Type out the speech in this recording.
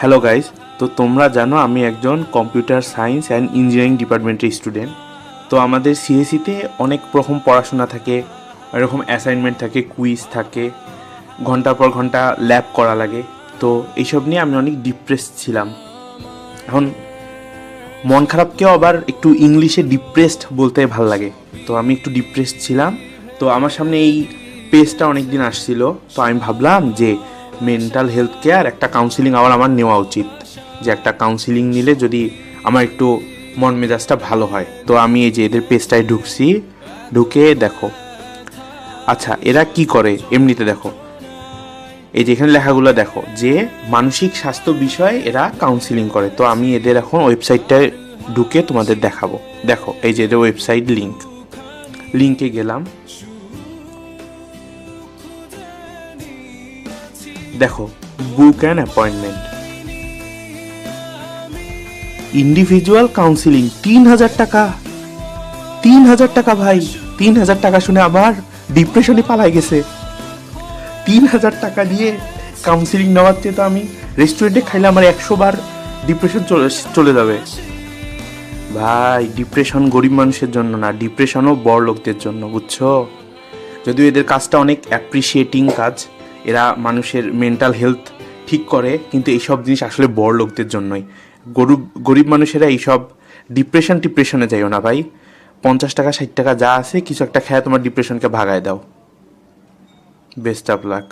Hello guys, তো তোমরা জানো আমি একজন কম্পিউটার সায়েন্স অ্যান্ড ইঞ্জিনিয়ারিং ডিপার্টমেন্টের স্টুডেন্ট। তো আমাদের সিএসিতে অনেক রকম পড়াশোনা থাকে, এরকম অ্যাসাইনমেন্ট থাকে, কুইজ থাকে, ঘন্টার পর ঘন্টা ল্যাব করা লাগে। তো এইসব নিয়ে আমি অনেক ডিপ্রেসড ছিলাম। এখন মন খারাপকেও আবার একটু ইংলিশে ডিপ্রেসড বলতে ভাল লাগে। তো আমি একটু ডিপ্রেসড ছিলাম। তো আমার সামনে এই পেজটা অনেক দিন আসছিল। তো আমি ভাবলাম যে মেন্টাল হেলথ কেয়ার একটা কাউন্সিলিং আমার নেওয়া উচিত, যে একটা কাউন্সিলিং নিলে যদি আমার একটু মন মেজাজটা ভালো হয়। তো আমি এই যে এদের পেজটায় ঢুকছি, ঢুকে দেখো। আচ্ছা, এরা কি করে এমনিতে দেখো, এই যে এখানে লেখাগুলো দেখো যে মানসিক স্বাস্থ্য বিষয়ে এরা কাউন্সিলিং করে। তো আমি এদের এখন ওয়েবসাইটটায় ঢুকে তোমাদের দেখাবো। দেখো এই যে এদের ওয়েবসাইট লিঙ্কে গেলাম। দেখো, বুক অ্যান অ্যাপয়েন্টমেন্ট, ইন্ডিভিজুয়াল কাউন্সিলিং, 3,000 টাকা। 3,000 টাকা ভাই, 3,000 টাকা শুনে আমার ডিপ্রেশনে পালাই গেছে। 3,000 টাকা দিয়ে কাউন্সিলিং নেওয়ার চেয়ে তো আমি রেস্টুরেন্টে খাইলে আমার 100 বার ডিপ্রেশন চলে যাবে। ভাই, ডিপ্রেশন গরিব মানুষের জন্য না, ডিপ্রেশনও বড় লোকদের জন্য, বুঝছো? যদিও এদের কাজটা অনেক অ্যাপ্রিসিয়েটিং কাজ, এরা মানুষের মেন্টাল হেলথ ঠিক করে, কিন্তু এইসব জিনিস আসলে বড় লোকদের জন্যই। গরিব মানুষেরা এইসব ডিপ্রেশনে যাইও না ভাই। 50 টাকা 60 টাকা যা আছে কিছু একটা খেয়ে তোমার ডিপ্রেশনকে ভাগায় দাও। Best of luck.